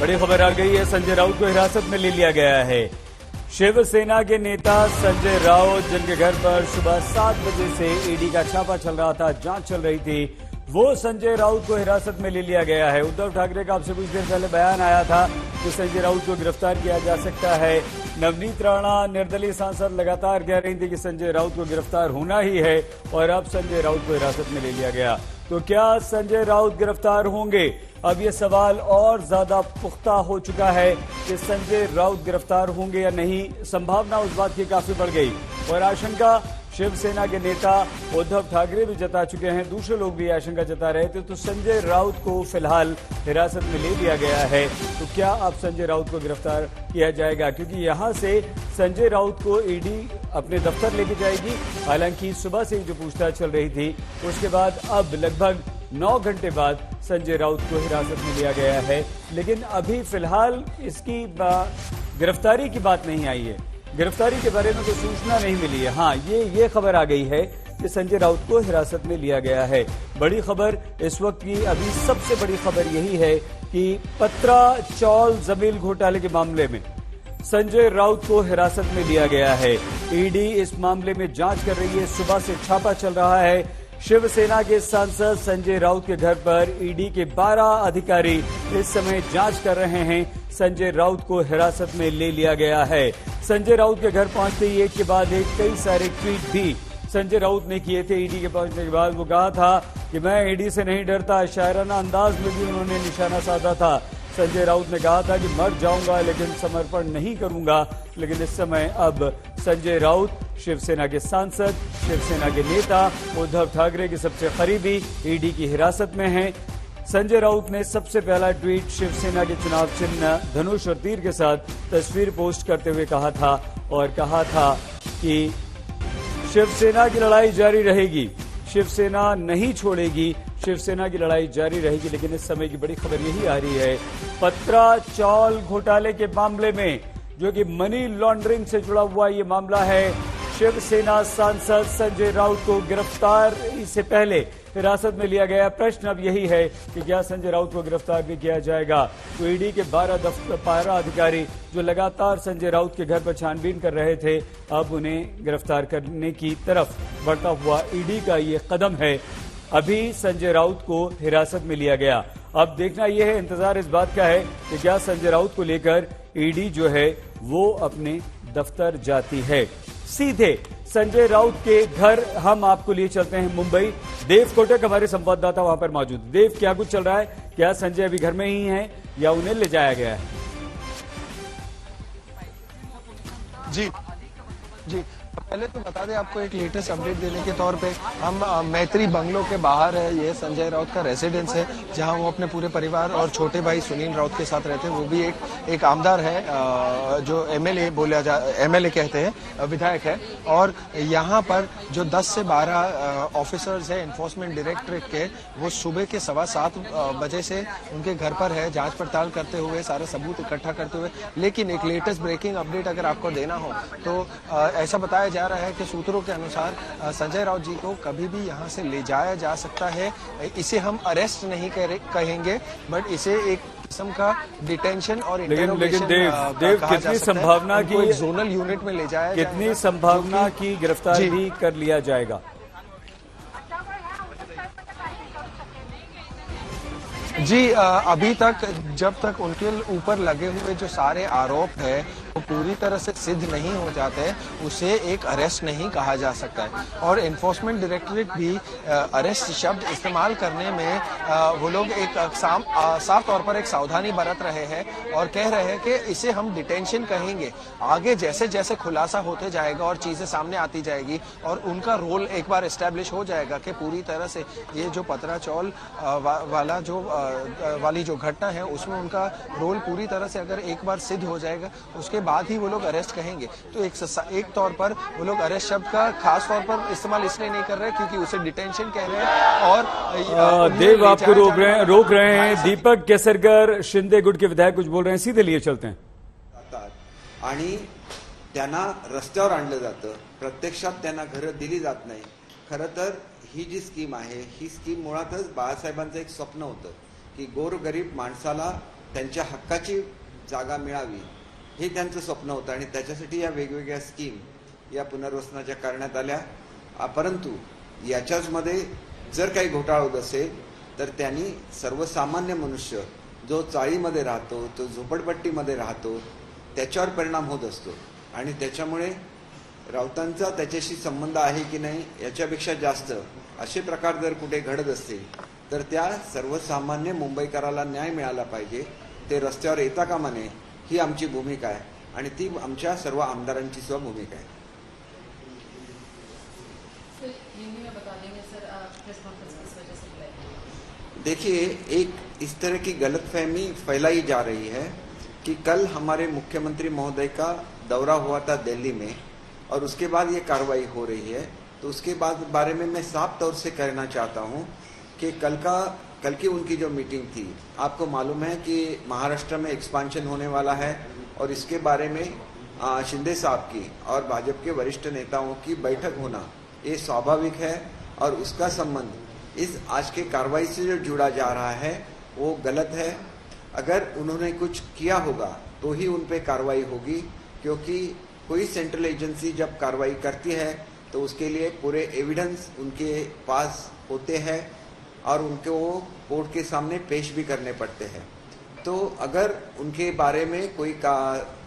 बड़ी खबर आ गई है, संजय राउत को हिरासत में ले लिया गया है। शिवसेना के नेता संजय राउत, जिनके घर पर सुबह 7 बजे से ईडी का छापा चल रहा था, जांच चल रही थी, वो संजय राउत को हिरासत में ले लिया गया है। उद्धव ठाकरे का आपसे कुछ देर पहले बयान आया था कि संजय राउत को गिरफ्तार किया जा सकता है। नवनीत राणा निर्दलीय सांसद लगातार कह रही थी कि संजय राउत को गिरफ्तार होना ही है, और अब संजय राउत को हिरासत में ले लिया गया। तो क्या संजय राउत गिरफ्तार होंगे? अब ये सवाल और ज्यादा पुख्ता हो चुका है कि संजय राउत गिरफ्तार होंगे या नहीं। संभावना उस बात की काफी बढ़ गई, और आशंका शिवसेना के नेता उद्धव ठाकरे भी जता चुके हैं, दूसरे लोग भी आशंका जता रहे थे। तो संजय राउत को फिलहाल हिरासत में ले लिया गया है। तो क्या अब संजय राउत को गिरफ्तार किया जाएगा? क्योंकि यहां से संजय राउत को ईडी अपने दफ्तर लेके जाएगी। हालांकि सुबह से ही जो पूछताछ चल रही थी, उसके बाद अब लगभग 9 घंटे बाद संजय राउत को हिरासत में लिया गया है। लेकिन अभी फिलहाल इसकी गिरफ्तारी की बात नहीं आई है, गिरफ्तारी के बारे में कोई सूचना नहीं मिली है। हाँ, ये खबर आ गई है कि संजय राउत को हिरासत में लिया गया है। बड़ी खबर इस वक्त की अभी सबसे बड़ी खबर यही है कि पत्रा चौल जमीन घोटाले के मामले में संजय राउत को हिरासत में लिया गया है। ईडी इस मामले में जांच कर रही है, सुबह से छापा चल रहा है। शिवसेना के सांसद संजय राउत के घर पर ईडी के 12 अधिकारी इस समय जांच कर रहे हैं। संजय राउत को हिरासत में ले लिया गया है। संजय राउत के घर पहुंचते ही एक के बाद एक कई सारे ट्वीट भी संजय राउत ने किए थे। ईडी के पहुंचने के बाद वो कहा था कि मैं ईडी से नहीं डरता, शायराना अंदाज में भी उन्होंने निशाना साधा था। संजय राउत ने कहा था कि मर जाऊंगा लेकिन समर्पण नहीं करूंगा। लेकिन इस समय अब संजय राउत शिवसेना के सांसद, शिवसेना के नेता, उद्धव ठाकरे के सबसे करीबी ईडी की हिरासत में हैं। संजय राउत ने सबसे पहला ट्वीट शिवसेना के चुनाव चिन्ह धनुष और तीर के साथ तस्वीर पोस्ट करते हुए कहा था, और कहा था कि शिवसेना की लड़ाई जारी रहेगी, शिवसेना नहीं छोड़ेगी, शिवसेना की लड़ाई जारी रहेगी। लेकिन इस समय की बड़ी खबर यही आ रही है, पत्रा चौल घोटाले के मामले में, जो कि मनी लॉन्ड्रिंग से जुड़ा हुआ ये मामला है, शिवसेना सांसद संजय राउत को गिरफ्तार से पहले हिरासत में लिया गया। प्रश्न अब यही है कि क्या संजय राउत को गिरफ्तार भी किया जाएगा? तो ईडी के 12 अधिकारी जो लगातार संजय राउत के घर पर छानबीन कर रहे थे, अब उन्हें गिरफ्तार करने की तरफ बढ़ता हुआ ईडी का ये कदम है। अभी संजय राउत को हिरासत में लिया गया। अब देखना यह है, इंतजार इस बात का है कि क्या संजय राउत को लेकर ईडी जो है वो अपने दफ्तर जाती है। सीधे संजय राउत के घर हम आपको लिए चलते हैं मुंबई। देव कोटक हमारे संवाददाता वहां पर मौजूद। देव, क्या कुछ चल रहा है? क्या संजय अभी घर में ही हैं या उन्हें ले जाया गया है? जी पहले तो बता दें आपको एक लेटेस्ट अपडेट देने के तौर पे, हम मैत्री बंगलो के बाहर है। ये संजय राउत का रेसिडेंस है, जहां वो अपने पूरे परिवार और छोटे भाई सुनील राउत के साथ रहते हैं। वो भी एक आमदार है, जो एमएलए कहते हैं, विधायक है। और यहाँ पर जो 10 से 12 ऑफिसर्स है एनफोर्समेंट डायरेक्टरेट के, वो सुबह के 7:15 बजे से उनके घर पर है, जांच पड़ताल करते हुए, सारे सबूत इकट्ठा करते हुए। लेकिन एक लेटेस्ट ब्रेकिंग अपडेट अगर आपको देना हो तो ऐसा बताया जा रहा है कि सूत्रों के अनुसार संजय राउत जी को कभी भी यहां से ले जाया जा सकता है। इसे हम अरेस्ट नहीं कहेंगे, बट इसे एक किस्म का डिटेंशन और लेकिन देव कितनी संभावना की जोनल यूनिट में ले जाया, कितनी संभावना की गिरफ्तारी भी कर लिया जाएगा? जी अभी तक जब तक उनके ऊपर लगे हुए जो सारे आरोप है वो पूरी तरह से सिद्ध नहीं हो जाते हैं, उसे एक अरेस्ट नहीं कहा जा सकता है। और एनफोर्समेंट डायरेक्टरेट भी अरेस्ट शब्द इस्तेमाल करने में वो लोग एक साफ तौर पर एक सावधानी बरत रहे हैं और कह रहे हैं कि इसे हम डिटेंशन कहेंगे। आगे जैसे जैसे खुलासा होते जाएगा और चीजें सामने आती जाएगी और उनका रोल एक बार एस्टेब्लिश हो जाएगा कि पूरी तरह से ये जो पत्रा चौल वाली जो घटना है उसमें उनका रोल पूरी तरह से अगर एक बार सिद्ध हो जाएगा, उसके बाद ही वो लोग अरेस्ट कहेंगे। तो एक तौर पर वो लोग अरेस्ट शब्द का खास तौर पर इस्तेमाल इसलिए नहीं कर रहे क्योंकि उसे डिटेंशन कह रहे हैं। और देव आपको रोक रहे हैं। दीपक केसरकर शिंदे गुट के विधायक कुछ बोल रहे हैं, सीधे लिए चलते हैं। आणि त्यांना रस्त्यावर आणलं जातं, प्रत्यक्षात त्यांना घरं दिली जात नाही। खरं तर ही जी स्कीम आहे, ही स्कीम मुळातच बाळासाहेबांचं एक स्वप्न होतं की गोरगरीब माणसाला त्यांच्या हक्काची जागा मिळावी हे त्यांचं स्वप्न होतं आणि त्याच्यासाठी या वेगवेगळ्या स्कीम या पुनर्वसनाच्या करण्यात आल्या. परंतु याच्याच मध्ये जर काही घोटाळा होत असेल तर त्यांनी सर्वसामान्य मनुष्य जो चाळीमध्ये राहतो, तो झोपडपट्टीमध्ये राहतो, त्याच्यावर परिणाम होत असतो आणि त्याच्यामुळे राऊतांचा त्याच्याशी संबंध आहे की नाही याच्यापेक्षा जास्त असे प्रकार जर कुठे घडत असतील तर त्या सर्वसामान्य मुंबईकराला न्याय मिळाला पाहिजे. ते रस्त्यावर येता कामा नये ही आमची भूमिका आहे आणि ती आमच्या सर्व आमदारांची सुद्धा भूमिका आहे. देखिए, एक इस तरह की गलतफहमी फैलाई जा रही है कि कल हमारे मुख्यमंत्री महोदय का दौरा हुआ था दिल्ली में और उसके बाद ये कार्रवाई हो रही है. तो उसके बाद बारे में मैं साफ तौर से कहना चाहता हूँ कि कल की उनकी जो मीटिंग थी, आपको मालूम है कि महाराष्ट्र में एक्सपांशन होने वाला है और इसके बारे में शिंदे साहब की और भाजपा के वरिष्ठ नेताओं की बैठक होना ये स्वाभाविक है और उसका संबंध इस आज के कार्रवाई से जो जुड़ा जा रहा है वो गलत है. अगर उन्होंने कुछ किया होगा तो ही उन पे कार्रवाई होगी, क्योंकि कोई सेंट्रल एजेंसी जब कार्रवाई करती है तो उसके लिए पूरे एविडेंस उनके पास होते हैं और उनको वो कोर्ट के सामने पेश भी करने पड़ते हैं. तो अगर उनके बारे में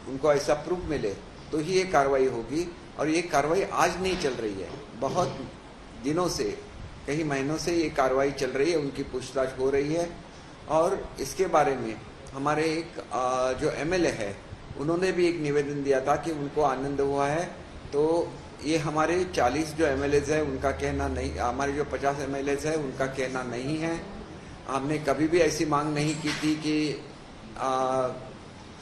उनको ऐसा प्रूफ मिले तो ही ये कार्रवाई होगी और ये कार्रवाई आज नहीं चल रही है, बहुत दिनों से, कई महीनों से ये कार्रवाई चल रही है, उनकी पूछताछ हो रही है. और इसके बारे में हमारे एक जो एमएलए है उन्होंने भी एक निवेदन दिया था कि उनको आनंद हुआ है. तो ये हमारे 40 जो एमएलएज है उनका कहना नहीं, हमारे जो 50 एमएलएज है उनका कहना नहीं है. हमने कभी भी ऐसी मांग नहीं की थी कि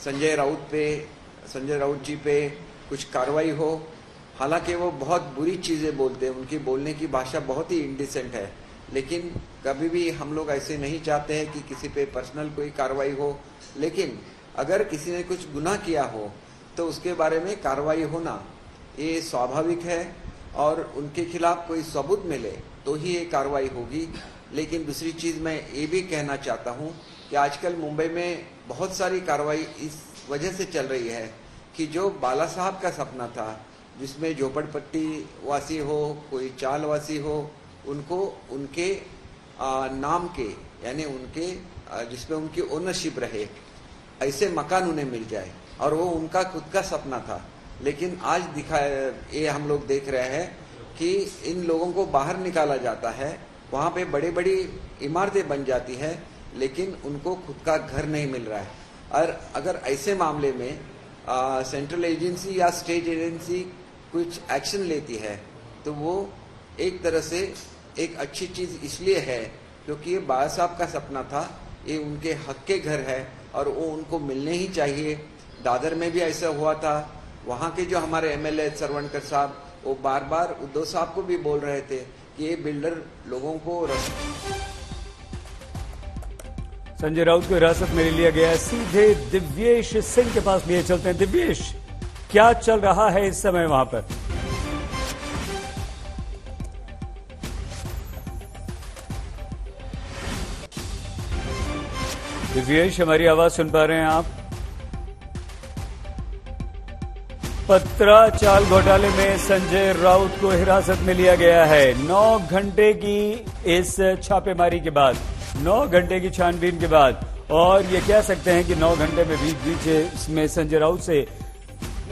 संजय राउत जी पे कुछ कार्रवाई हो. हालांकि वो बहुत बुरी चीजें बोलते हैं, उनकी बोलने की भाषा बहुत ही इंडिसेंट है, लेकिन कभी भी हम लोग ऐसे नहीं चाहते हैं कि किसी पे पर्सनल कोई कार्रवाई हो. लेकिन अगर किसी ने कुछ गुनाह किया हो तो उसके बारे में कार्रवाई होना ये स्वाभाविक है और उनके खिलाफ कोई सबूत मिले तो ही ये कार्रवाई होगी. लेकिन दूसरी चीज मैं ये भी कहना चाहता हूँ कि आजकल मुंबई में बहुत सारी कार्रवाई इस वजह से चल रही है कि जो बाला साहब का सपना था, जिसमें झोपड़पट्टी वासी हो, कोई चाल वासी हो, उनको उनके नाम के, यानी उनके जिसमें उनकी ओनरशिप रहे, ऐसे मकान उन्हें मिल जाए और वो उनका खुद का सपना था. लेकिन आज ये हम लोग देख रहे हैं कि इन लोगों को बाहर निकाला जाता है, वहाँ पे बड़ी बड़ी इमारतें बन जाती है, लेकिन उनको खुद का घर नहीं मिल रहा है. और अगर ऐसे मामले में सेंट्रल एजेंसी या स्टेट एजेंसी कुछ एक्शन लेती है तो वो एक तरह से एक अच्छी चीज इसलिए है क्योंकि ये बाबा साहब का सपना था, ये उनके हक के घर है और वो उनको मिलने ही चाहिए. दादर में भी ऐसा हुआ था. वहाँ के जो हमारे एमएलए सरवणकर साहब वो बार बार उद्धव साहब को भी बोल रहे थे कि ये बिल्डर लोगों को संजय राउत को हिरासत में ले लिया गया. सीधे दिव्येश सिंह के पास लिए चलते हैं. दिव्येश, क्या चल रहा है इस समय वहां पर? दिव्येश, हमारी आवाज सुन पा रहे हैं आप? पत्राचाल घोटाले में संजय राउत को हिरासत में लिया गया है. 9 घंटे की इस छापेमारी के बाद, 9 घंटे की छानबीन के बाद, और ये कह सकते हैं कि 9 घंटे में बीच इसमें संजय राउत से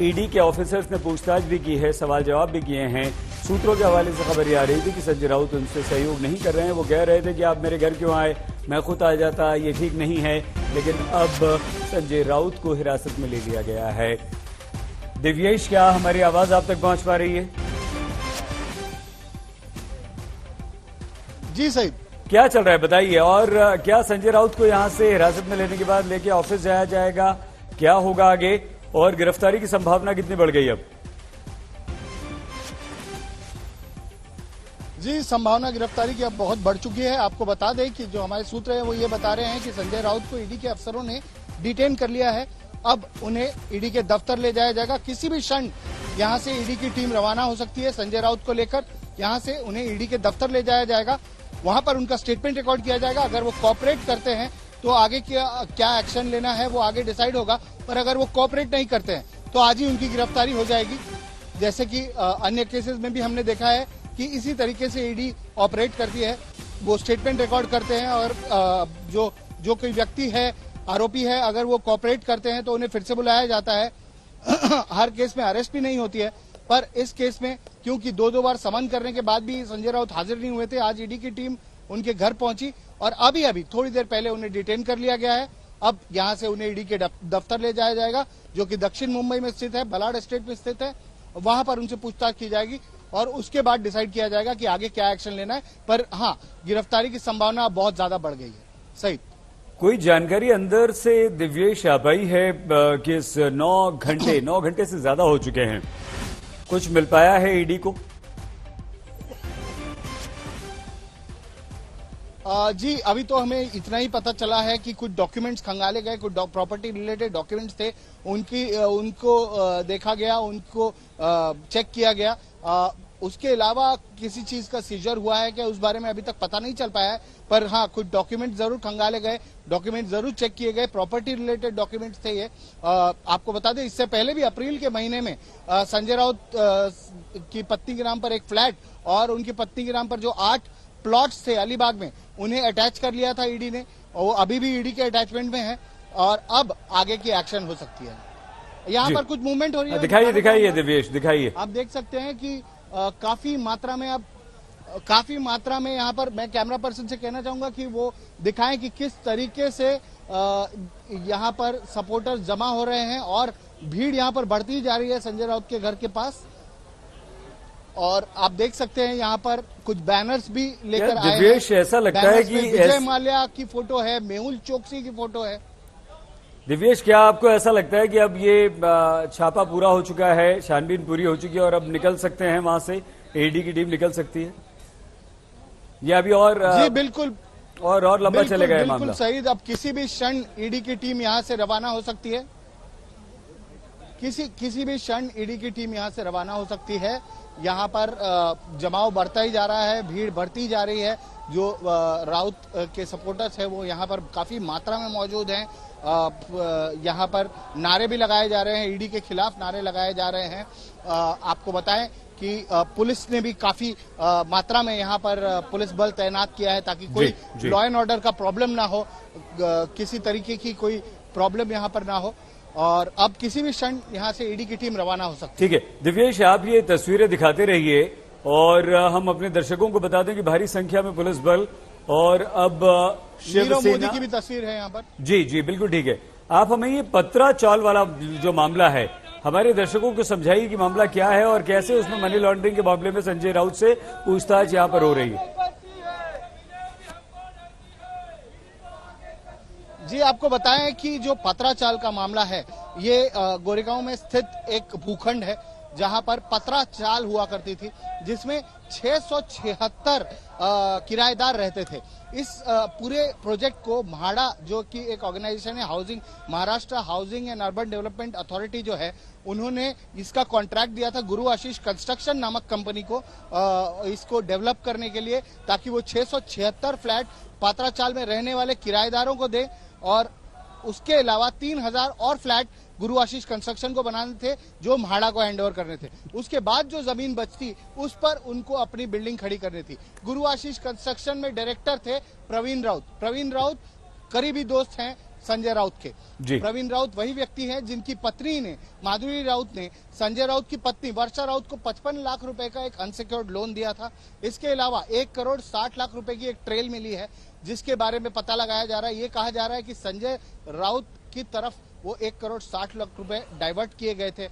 ईडी के ऑफिसर्स ने पूछताछ भी की है, सवाल जवाब भी किए हैं. सूत्रों के हवाले से खबर ये आ रही थी कि संजय राउत उनसे सहयोग नहीं कर रहे हैं. वो कह रहे थे कि आप मेरे घर क्यों आए, मैं खुद आ जाता, ये ठीक नहीं है. लेकिन अब संजय राउत को हिरासत में ले लिया गया है. दिव्येश, क्या हमारी आवाज आप तक पहुंच पा रही है? जी सही, क्या चल रहा है बताइए. और क्या संजय राउत को यहां से हिरासत में लेने के बाद लेके ऑफिस जाया जाएगा, क्या होगा आगे, और गिरफ्तारी की संभावना कितनी बढ़ गई अब? जी, संभावना गिरफ्तारी की अब बहुत बढ़ चुकी है. आपको बता दें कि जो हमारे सूत्र है वो ये बता रहे हैं कि संजय राउत को ईडी के अफसरों ने डिटेन कर लिया है. अब उन्हें ईडी के दफ्तर ले जाया जाएगा. किसी भी क्षण यहां से ईडी की टीम रवाना हो सकती है. संजय राउत को लेकर यहां से उन्हें ईडी के दफ्तर ले जाया जाएगा. वहां पर उनका स्टेटमेंट रिकॉर्ड किया जाएगा. अगर वो कोऑपरेट करते हैं तो आगे क्या एक्शन लेना है वो आगे डिसाइड होगा। पर अगर वो कोऑपरेट नहीं करते हैं तो आज ही उनकी गिरफ्तारी हो जाएगी। जैसे कि अन्य केसेस में भी हमने देखा है कि इसी तरीके से ईडी ऑपरेट करती है। वो स्टेटमेंट रिकॉर्ड करते हैं और जो कोई व्यक्ति है, आरोपी है, अगर वो कोऑपरेट करते हैं तो उन्हें फिर से बुलाया जाता है। हर केस में अरेस्ट भी नहीं होती है, पर इस केस में क्योंकि दो बार समन करने के बाद भी संजय राउत हाजिर नहीं हुए थे, आज ईडी की टीम उनके घर पहुंची और अभी थोड़ी देर पहले उन्हें डिटेन कर लिया गया है। अब यहां से उन्हें ईडी के दफ्तर ले जाया जाएगा, जो कि दक्षिण मुंबई में स्थित है, बलाड एस्टेट में स्थित है। वहां पर उनसे पूछताछ की जाएगी और उसके बाद डिसाइड किया जाएगा कि आगे क्या एक्शन लेना है। पर हाँ, गिरफ्तारी की संभावना बहुत ज्यादा बढ़ गई है। सही कोई जानकारी अंदर से दिव्येश आ पाई है कि इस 9 घंटे से ज्यादा हो चुके हैं, कुछ मिल पाया है ईडी को? जी, अभी तो हमें इतना ही पता चला है कि कुछ डॉक्यूमेंट्स खंगाले गए, कुछ प्रॉपर्टी रिलेटेड डॉक्यूमेंट्स थे, उनको देखा गया, उनको चेक किया गया। उसके अलावा किसी चीज का सीजर हुआ है क्या, उस बारे में अभी तक पता नहीं चल पाया है। पर हाँ, कुछ डॉक्यूमेंट जरूर खंगाले गए, डॉक्यूमेंट जरूर चेक किए गए, प्रॉपर्टी रिलेटेड डॉक्यूमेंट्स थे ये। आपको बता दें, इससे पहले भी अप्रैल के महीने में संजय राउत की पत्नी के नाम पर एक फ्लैट और उनकी पत्नी के नाम पर जो 8 प्लॉट्स थे अलीबाग में, उन्हें अटैच कर लिया था ईडी ने। और वो अभी भी ईडी के अटैचमेंट में है और अब आगे की एक्शन हो सकती है। यहाँ पर कुछ मूवमेंट हो रही है, दिखाइए दिव्येश, दिखाइए। आप देख सकते हैं कि काफी मात्रा में यहाँ पर मैं कैमरा पर्सन से कहना चाहूंगा कि वो दिखाएं कि किस तरीके से यहाँ पर सपोर्टर्स जमा हो रहे हैं और भीड़ यहाँ पर बढ़ती जा रही है संजय राउत के घर के पास। और आप देख सकते हैं यहाँ पर कुछ बैनर्स भी लेकर आए हैं। दिव्येश, ऐसा लगता है कि विजय माल्या की फोटो है, मेहुल चोकसी की फोटो है। दिव्येश, क्या आपको ऐसा लगता है कि अब ये छापा पूरा हो चुका है, छानबीन पूरी हो चुकी है और अब निकल सकते हैं वहां से, ईडी की टीम निकल सकती है, या अभी और जी बिल्कुल और लंबा चलेगा ये मामला? बिल्कुल सही। अब किसी भी क्षण ईडी की टीम यहां से रवाना हो सकती है, किसी भी क्षण ईडी की टीम यहां से रवाना हो सकती है। यहाँ पर जमाव बढ़ता ही जा रहा है, भीड़ बढ़ती जा रही है। जो राउत के सपोर्टर्स है वो यहाँ पर काफी मात्रा में मौजूद हैं। यहाँ पर नारे भी लगाए जा रहे हैं, ईडी के खिलाफ नारे लगाए जा रहे हैं। आपको बताएं कि पुलिस ने भी काफी मात्रा में यहाँ पर पुलिस बल तैनात किया है ताकि कोई लॉ एंड ऑर्डर का प्रॉब्लम ना हो, किसी तरीके की कोई प्रॉब्लम यहाँ पर ना हो। और अब किसी भी क्षण यहाँ से ईडी की टीम रवाना हो सकती है। ठीक है दिव्येश, आप ये तस्वीरें दिखाते रहिए और हम अपने दर्शकों को बता दें कि भारी संख्या में पुलिस बल और अब शिवसेना मोदी की भी तस्वीर है यहाँ पर। जी बिल्कुल ठीक है। आप हमें ये पत्रा चाल वाला जो मामला है, हमारे दर्शकों को समझाइए कि मामला क्या है और कैसे उसमें मनी लॉन्ड्रिंग के मामले में संजय राउत से पूछताछ यहाँ पर हो रही है। जी, आपको बताएं कि जो पत्राचाल का मामला है ये गोरेगांव में स्थित एक भूखंड है जहां पर पत्राचाल हुआ करती थी, जिसमें 676 किराएदार रहते थे। इस पूरे प्रोजेक्ट को म्हाडा, जो कि एक ऑर्गेनाइजेशन है, Maharashtra housing and urban development authority जो है, उन्होंने इसका कॉन्ट्रैक्ट दिया था गुरु आशीष कंस्ट्रक्शन नामक कंपनी को इसको डेवलप करने के लिए, ताकि वो 676 फ्लैट पत्राचाल में रहने वाले किराएदारों को दे और उसके अलावा 3000 और फ्लैट गुरु आशीष कंस्ट्रक्शन को बनाने थे जो म्हाडा को हैंडओवर करने थे। उसके बाद जो जमीन बचती उस पर उनको अपनी बिल्डिंग खड़ी करनी थी। गुरु आशीष कंस्ट्रक्शन में डायरेक्टर थे प्रवीण राउत करीबी दोस्त हैं संजय राउत के। प्रवीण राउत वही व्यक्ति हैं जिनकी पत्नी ने, माधुरी राउत ने, संजय राउत की पत्नी वर्षा राउत को 55 लाख रुपए का एक अनसिक्योर्ड लोन दिया था। इसके अलावा 1 करोड़ 60 लाख रुपए की एक ट्रेल मिली है, जिसके बारे में पता लगाया जा रहा है। ये कहा जा रहा है कि संजय राउत की तरफ वो 1 करोड़ 60 लाख रुपए डाइवर्ट किए गए थे।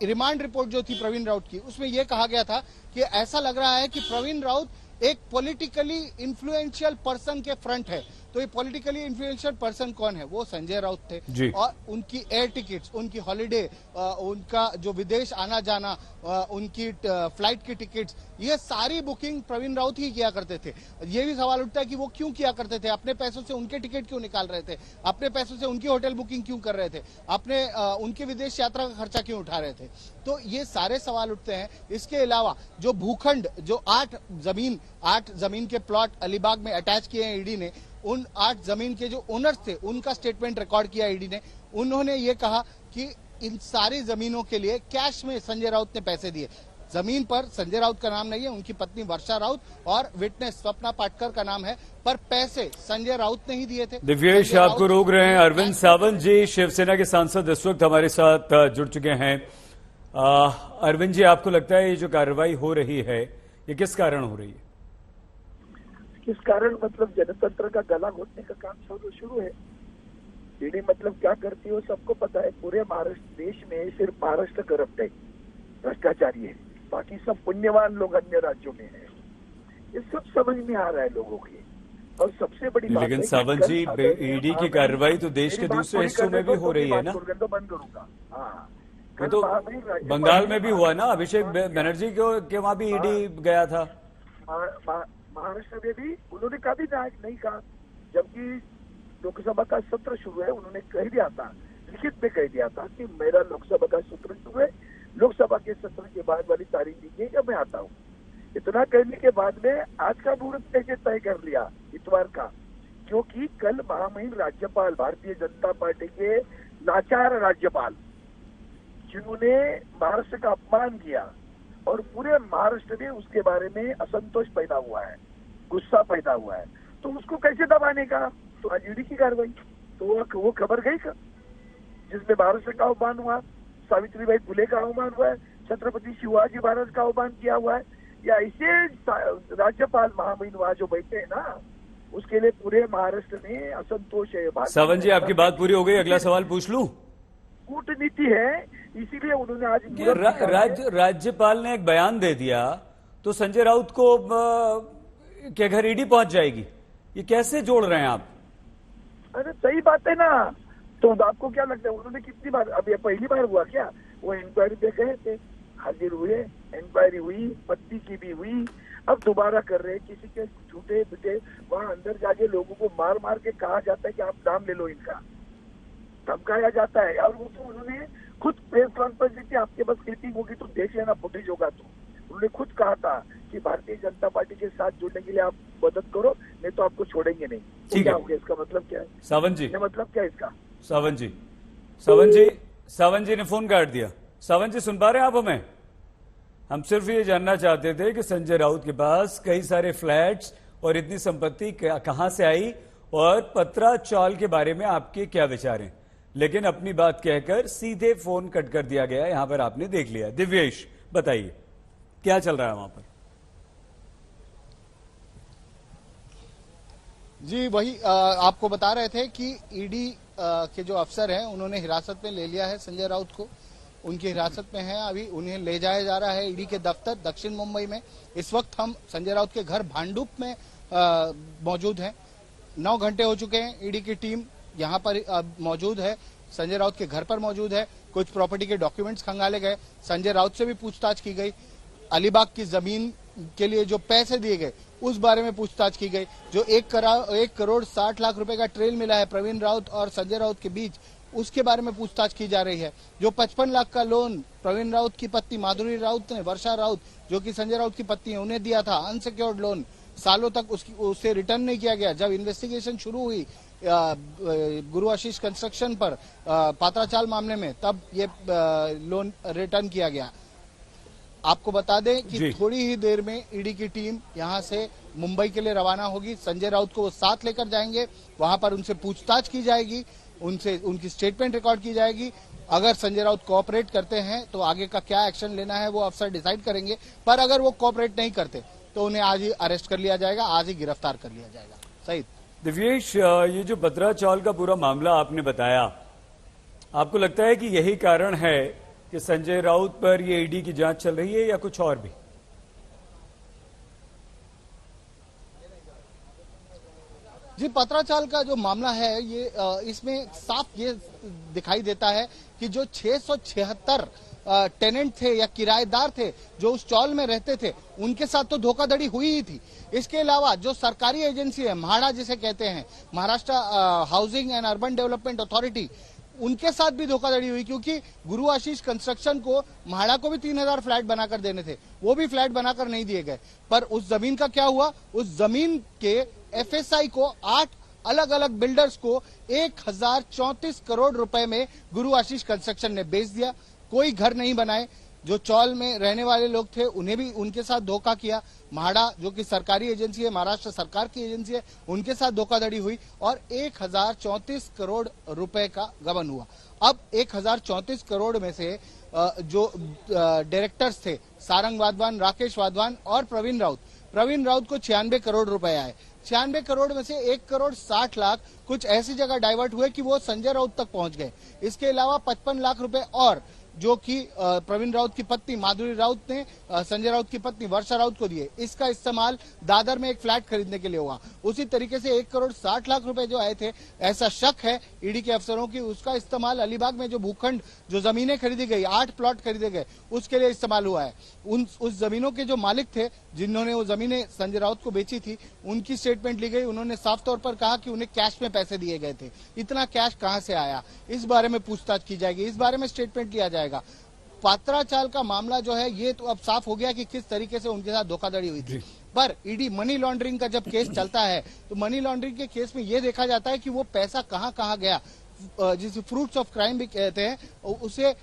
रिमांड रिपोर्ट जो थी प्रवीण राउत की, उसमें यह कहा गया था कि ऐसा लग रहा है कि प्रवीण राउत एक पॉलिटिकली इन्फ्लुएंशियल पर्सन के फ्रंट है। तो ये पॉलिटिकली इन्फ्लुएंशियल पर्सन कौन है? वो संजय राउत थे और उनकी एयर टिकट्स, उनकी हॉलिडे, उनका जो विदेश आना जाना, उनकी फ्लाइट की टिकट्स, ये सारी बुकिंग प्रवीण राउत ही किया करते थे। ये भी सवाल उठता है कि वो क्यों किया करते थे? अपने पैसों से उनके टिकट क्यों निकाल रहे थे? अपने पैसों से उनकी होटल बुकिंग क्यों कर रहे थे? अपने उनके विदेश यात्रा का खर्चा क्यों उठा रहे थे? तो ये सारे सवाल उठते हैं। इसके अलावा जो भूखंड, जो 8 जमीन के प्लॉट अलीबाग में अटैच किए हैं ईडी ने, उन 8 जमीन के जो ओनर्स थे उनका स्टेटमेंट रिकॉर्ड किया ईडी ने। उन्होंने ये कहा कि इन सारी जमीनों के लिए कैश में संजय राउत ने पैसे दिए। जमीन पर संजय राउत का नाम नहीं है, उनकी पत्नी वर्षा राउत और विटनेस स्वप्ना पाटकर का नाम है, पर पैसे संजय राउत ने ही दिए थे। दिव्येश, आपको रोक रहे हैं। अरविंद सावंत जी शिवसेना के सांसद इस वक्त हमारे साथ जुड़ चुके हैं। अरविंद जी, आपको लगता है ये जो कार्रवाई हो रही है ये किस कारण हो रही है? किस कारण मतलब जनतंत्र का गला घोटने का काम शुरू है। ईडी मतलब क्या करती है वो सबको पता है। पूरे महाराष्ट्र देश में सिर्फ महाराष्ट्र करप्ट है, भ्रष्टाचारी है, बाकी सब पुण्यवान लोग अन्य राज्यों में हैं। ये सब समझ में आ रहा है लोगों की। और सबसे बड़ी बात लेकिन है सावंत जी, ईडी की कार्रवाई तो देश के दूसरे हिस्सों में भी हो रही है ना? तो बंद करूंगा। हाँ, वो तो बंगाल में भी हुआ ना, अभिषेक बनर्जी के वहां भी ईडी गया था। महाराष्ट्र में भी उन्होंने कभी नहीं कहा, जबकि लोकसभा का सत्र शुरू है उन्होंने कह दिया था, लिखित में कह दिया था कि मेरा लोकसभा का सत्र शुरू है, लोकसभा के सत्र के बाद वाली तारीख दीजिएगा, मैं आता हूँ। इतना कहने के बाद में आज का मुहूर्त कैसे तय कर लिया इतवार का, क्योंकि कल महामहिम राज्यपाल, भारतीय जनता पार्टी के लाचार राज्यपाल, जिन्होंने महाराष्ट्र का अपमान किया और पूरे महाराष्ट्र में उसके बारे में असंतोष पैदा हुआ है, गुस्सा पैदा हुआ है, तो उसको कैसे दबाने का? तो आज ईडी की कार्रवाई, तो वो खबर गई का जिसमें महाराष्ट्र का अपमान हुआ, सावित्रीबाई फुले का अवमान हुआ है, छत्रपति शिवाजी महाराज का अवमान किया हुआ है, या ऐसे राज्यपाल महामहिम वहां जो बैठे हैं ना, उसके लिए पूरे महाराष्ट्र में असंतोष है। सावंत जी, आपकी बात पूरी हो गई, अगला सवाल पूछ लूं? कूटनीति है, इसीलिए उन्होंने आज राज्यपाल ने एक बयान दे दिया तो संजय राउत को के घर ईडी पहुंच जाएगी, ये कैसे जोड़ रहे हैं आप? अरे सही बात है ना, तो आपको क्या लगता है उन्होंने कितनी बार, अब ये पहली बार हुआ क्या? वो इंक्वायरी पे गए थे, हाजिर हुए, इंक्वायरी हुई, पत्नी की भी हुई, अब दोबारा कर रहे हैं। किसी के झूठे पिटे वहां अंदर जाके लोगों को मार मार के कहा जाता है कि आप नाम ले लो इनका, धमकाया जाता है। और वो तो उन्होंने खुद प्रेस कॉन्फ्रेंस दी थी, आपके पास क्लिपिंग होगी तो देख लेना, फुटेज होगा तो उन्होंने खुद कहा था कि भारतीय जनता पार्टी के साथ जुड़ने के लिए आप मदद करो, नहीं तो आपको छोड़ेंगे नहीं। तो क्या हो गया? इसका मतलब क्या है सावंत जी? ये मतलब क्या है इसका? सावंत जी ने फोन काट दिया। सावंत जी, सुन पा रहे हैं आप हमें? हम सिर्फ ये जानना चाहते थे कि संजय राउत के पास कई सारे फ्लैट्स और इतनी संपत्ति कहां से आई और पत्रा चौल के बारे में आपके क्या विचार हैं, लेकिन अपनी बात कहकर सीधे फोन कट कर दिया गया। यहां पर आपने देख लिया। दिव्येश, बताइए क्या चल रहा है वहां पर? जी, वही आपको बता रहे थे कि ईडी के जो अफसर हैं उन्होंने हिरासत में ले लिया है संजय राउत को, उनकी हिरासत में है। अभी उन्हें ले जाया जा रहा है ईडी के दफ्तर दक्षिण मुंबई में। इस वक्त हम संजय राउत के घर भांडुप में मौजूद हैं। 9 घंटे हो चुके हैं, ईडी की टीम यहाँ पर मौजूद है, संजय राउत के घर पर मौजूद है। कुछ प्रॉपर्टी के डॉक्यूमेंट्स खंगाले गए, संजय राउत से भी पूछताछ की गई, अलीबाग की जमीन के लिए जो पैसे दिए गए उस बारे में पूछताछ की गई। जो 1 करोड़ 60 लाख रुपए का ट्रेल मिला है प्रवीण राउत और संजय राउत के बीच, उसके बारे में पूछताछ की जा रही है। जो 55 लाख का लोन प्रवीण राउत की पत्नी माधुरी राउत ने, वर्षा राउत जो कि संजय राउत की पत्नी है, उन्हें दिया था, अनसिक्योर्ड लोन, सालों तक उसे रिटर्न नहीं किया गया। जब इन्वेस्टिगेशन शुरू हुई गुरु आशीष कंस्ट्रक्शन पर पात्राचाल मामले में, तब ये लोन रिटर्न किया गया। आपको बता दें कि थोड़ी ही देर में ईडी की टीम यहां से मुंबई के लिए रवाना होगी। संजय राउत को वो साथ लेकर जाएंगे, वहां पर उनसे पूछताछ की जाएगी, उनकी स्टेटमेंट रिकॉर्ड की जाएगी। अगर संजय राउत कोऑपरेट करते हैं तो आगे का क्या एक्शन लेना है वो अफसर डिसाइड करेंगे, पर अगर वो कोऑपरेट नहीं करते तो उन्हें आज ही अरेस्ट कर लिया जाएगा, आज ही गिरफ्तार कर लिया जाएगा। सही दिव्येश, ये जो पत्रा चौल का पूरा मामला आपने बताया, आपको लगता है कि यही कारण है कि संजय राउत पर ये ईडी की जांच चल रही है या कुछ और भी? जी, पत्राचाल का जो मामला है ये इसमें साफ ये दिखाई देता है कि जो 676 टेनेंट थे या किराएदार थे जो उस चौल में रहते थे, उनके साथ तो धोखाधड़ी हुई ही थी। इसके अलावा जो सरकारी एजेंसी है, म्हाडा जिसे कहते हैं, Maharashtra housing and urban development authority, उनके साथ भी धोखाधड़ी हुई, क्योंकि गुरु आशीष कंस्ट्रक्शन को, म्हाडा को भी 3000 फ्लैट बनाकर देने थे, वो भी फ्लैट बनाकर नहीं दिए गए। पर उस जमीन का क्या हुआ? उस जमीन के एफएसआई को 8 अलग अलग बिल्डर्स को 1034 करोड़ रुपए में गुरु आशीष कंस्ट्रक्शन ने बेच दिया। कोई घर नहीं बनाए। जो चौल में रहने वाले लोग थे उन्हें भी उनके साथ धोखा किया। म्हाडा जो कि सरकारी एजेंसी है, महाराष्ट्र सरकार की एजेंसी है, उनके साथ धोखाधड़ी हुई और 1034 करोड़ रुपए का गबन हुआ। अब 1034 करोड़ में से जो डायरेक्टर्स थे सारंग वाधवान, राकेश वाधवान और प्रवीण राउत को 96 करोड़ रुपए आए। 96 करोड़ में से 1 करोड़ 60 लाख कुछ ऐसी जगह डाइवर्ट हुए कि वो संजय राउत तक पहुंच गए। इसके अलावा 55 लाख रुपए और जो कि प्रवीण राउत की पत्नी माधुरी राउत ने संजय राउत की पत्नी वर्षा राउत को दिए। इसका इस्तेमाल दादर में एक फ्लैट खरीदने के लिए हुआ। उसी तरीके से 1 करोड़ 60 लाख रुपए जो आए थे, ऐसा शक है ईडी के अफसरों की, उसका इस्तेमाल अलीबाग में जो भूखंड, जो जमीनें खरीदी गई, 8 प्लॉट खरीदे गए, उसके लिए इस्तेमाल हुआ है। उस जमीनों के जो मालिक थे जिन्होंने वो जमीनें संजय राउत को बेची थी, उनकी स्टेटमेंट ली गई। उन्होंने साफ तौर पर कहा कि उन्हें कैश में पैसे दिए गए थे। इतना कैश कहां से आया, इस बारे में पूछताछ की जाएगी, इस बारे में स्टेटमेंट लिया जाएगा। पात्राचाल का मामला जो है ये तो अब साफ हो गया कि किस तरीके से उनके साथ धोखाधड़ी हुई थी। पर ईडी मनी लॉन्ड्रिंग का जब केस चलता है तो मनी लॉन्ड्रिंग के केस में ये देखा जाता है कि वो पैसा कहां कहां गया, जिसे फ्रूट्स ऑफ क्राइम भी कहते हैं, उसे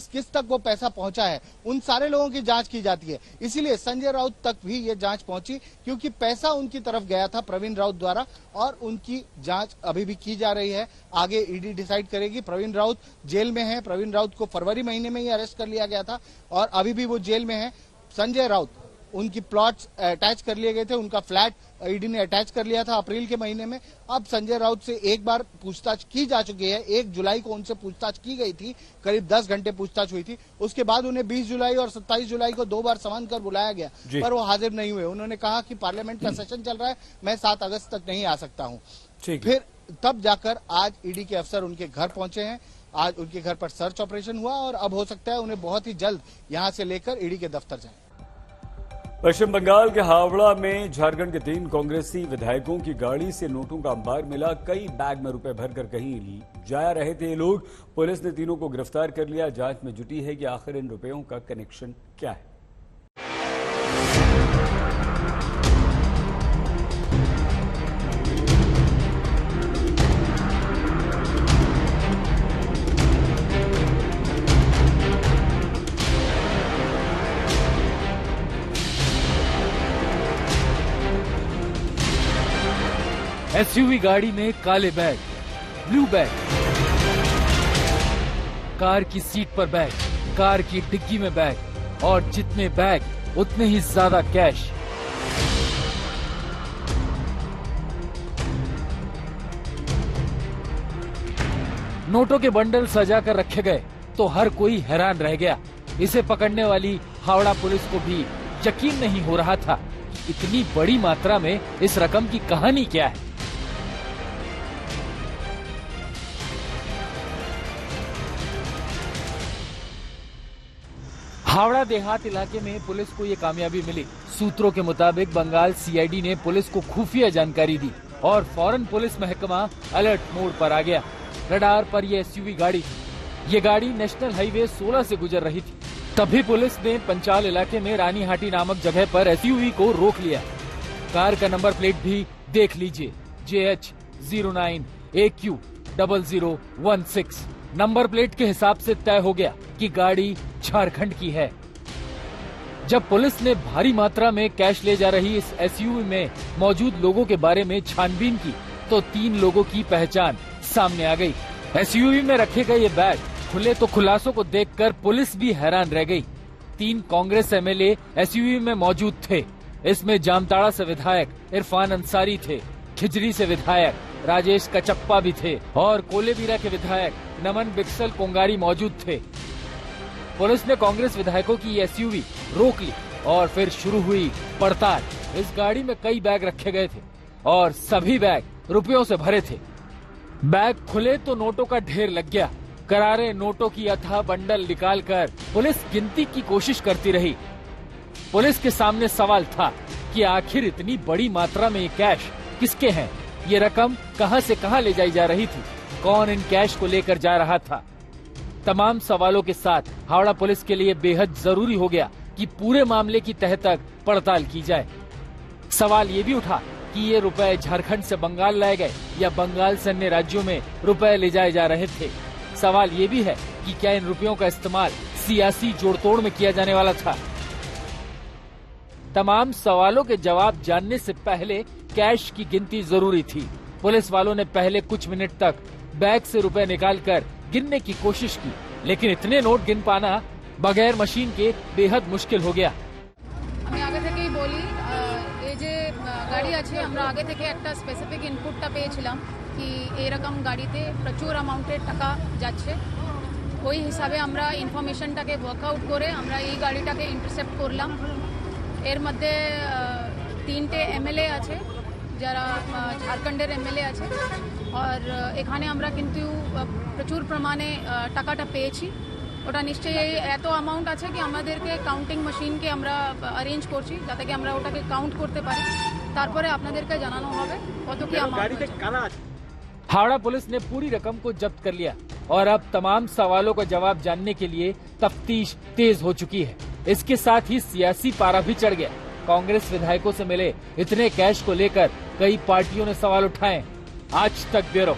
किस तक वो पैसा पहुंचा है, उन सारे लोगों की जांच की जाती है। इसीलिए संजय राउत तक भी ये जांच पहुंची क्योंकि पैसा उनकी तरफ गया था प्रवीण राउत द्वारा, और उनकी जांच अभी भी की जा रही है। आगे ईडी डिसाइड करेगी। प्रवीण राउत जेल में है। प्रवीण राउत को फरवरी महीने में ही अरेस्ट कर लिया गया था और अभी भी वो जेल में है। संजय राउत, उनकी प्लॉट्स अटैच कर लिए गए थे, उनका फ्लैट ईडी ने अटैच कर लिया था अप्रैल के महीने में। अब संजय राउत से एक बार पूछताछ की जा चुकी है। 1 जुलाई को उनसे पूछताछ की गई थी, करीब 10 घंटे पूछताछ हुई थी। उसके बाद उन्हें 20 जुलाई और 27 जुलाई को 2 बार समन कर बुलाया गया, पर वो हाजिर नहीं हुए। उन्होंने कहा कि पार्लियामेंट का सेशन चल रहा है, मैं 7 अगस्त तक नहीं आ सकता हूँ। फिर तब जाकर आज ईडी के अफसर उनके घर पहुंचे हैं। आज उनके घर पर सर्च ऑपरेशन हुआ और अब हो सकता है उन्हें बहुत ही जल्द यहाँ से लेकर ईडी के दफ्तर जाए। पश्चिम बंगाल के हावड़ा में झारखंड के 3 कांग्रेसी विधायकों की गाड़ी से नोटों का अंबार मिला। कई बैग में रुपए भरकर कहीं जा रहे थे ये लोग। पुलिस ने तीनों को गिरफ्तार कर लिया। जांच में जुटी है कि आखिर इन रुपयों का कनेक्शन क्या है। एसयूवी गाड़ी में काले बैग, ब्लू बैग, कार की सीट पर बैग, कार की डिग्गी में बैग और जितने बैग उतने ही ज्यादा कैश। नोटों के बंडल सजा कर रखे गए तो हर कोई हैरान रह गया। इसे पकड़ने वाली हावड़ा पुलिस को भी यकीन नहीं हो रहा था कि इतनी बड़ी मात्रा में इस रकम की कहानी क्या है। हावड़ा देहात इलाके में पुलिस को ये कामयाबी मिली। सूत्रों के मुताबिक बंगाल सीआईडी ने पुलिस को खुफिया जानकारी दी और फौरन पुलिस महकमा अलर्ट मोड पर आ गया। रडार पर ये एसयूवी गाड़ी थी। ये गाड़ी नेशनल हाईवे 16 से गुजर रही थी। तभी पुलिस ने पंचाल इलाके में रानीहाटी नामक जगह पर एसयूवी को रोक लिया। कार का नंबर प्लेट भी देख लीजिए, JH09 AQ 0016। नंबर प्लेट के हिसाब से तय हो गया कि गाड़ी झारखंड की है। जब पुलिस ने भारी मात्रा में कैश ले जा रही इस एसयूवी में मौजूद लोगों के बारे में छानबीन की तो 3 लोगों की पहचान सामने आ गई। एसयूवी में रखे गए ये बैग खुले तो खुलासों को देखकर पुलिस भी हैरान रह गई। 3 कांग्रेस एमएलए एसयूवी में मौजूद थे। इसमें जामताड़ा से विधायक इरफान अंसारी थे, खिजरी से विधायक राजेश कचप्पा भी थे और कोलेबीरा के विधायक नमन बिक्सल कोंगारी मौजूद थे। पुलिस ने कांग्रेस विधायकों की एसयूवी रोक ली और फिर शुरू हुई पड़ताल। इस गाड़ी में कई बैग रखे गए थे और सभी बैग रुपयों से भरे थे। बैग खुले तो नोटों का ढेर लग गया। करारे नोटों की अथाह बंडल निकालकर पुलिस गिनती की कोशिश करती रही। पुलिस के सामने सवाल था कि आखिर इतनी बड़ी मात्रा में ये कैश किसके हैं? ये रकम कहां से कहां ले जाई जा रही थी? कौन इन कैश को लेकर जा रहा था? तमाम सवालों के साथ हावड़ा पुलिस के लिए बेहद जरूरी हो गया कि पूरे मामले की तह तक पड़ताल की जाए। सवाल ये भी उठा कि ये रुपए झारखंड से बंगाल लाए गए या बंगाल से अन्य राज्यों में रुपए ले जाए जा रहे थे। सवाल ये भी है कि क्या इन रुपयों का इस्तेमाल सियासी जोड़तोड़ में किया जाने वाला था। तमाम सवालों के जवाब जानने से पहले कैश की गिनती जरूरी थी। पुलिस वालों ने पहले कुछ मिनट तक बैग से रुपए निकालकर गिनने की कोशिश की, लेकिन इतने नोट गिन पाना बगैर मशीन के बेहद मुश्किल हो गया। আমি আগে থেকেই বলি এই যে গাড়ি আছে আমরা আগে থেকে একটা স্পেসিফিক ইনপুটটা পেয়েছিলাম কি এরকম গাড়িতে প্রচুর অ্যামাউন্টের টাকা যাচ্ছে। ওই হিসাবে আমরা ইনফরমেশনটাকে ওয়ার্কআউট করে আমরা এই গাড়িটাকে ইন্টারসেপ্ট করলাম। এর মধ্যে তিনটে এমএলএ আছে যারা ঝাড়খণ্ডের এমএলএ আছে আর এখানে আমরা কিন্তু প্রচুর পরিমাণে টাকাটা পেয়েছি। ওটা নিশ্চয়ই এত অ্যামাউন্ট আছে কি আমাদেরকে কাউন্টিং মেশিনকে আমরা অ্যারেঞ্জ করছি যাতে কি আমরা ওটাকে কাউন্ট করতে পারি, তারপরে আপনাদেরকে জানানো হবে কত কি অ্যামাউন্ট। हावड़ा पुलिस ने पूरी रकम को जब्त कर लिया और अब तमाम सवालों का जवाब जानने के लिए तफ्तीश तेज हो चुकी है। इसके साथ ही सियासी पारा भी चढ़ गया। कांग्रेस विधायकों से मिले इतने कैश को लेकर कई पार्टियों ने सवाल उठाए। आज तक ब्यूरो।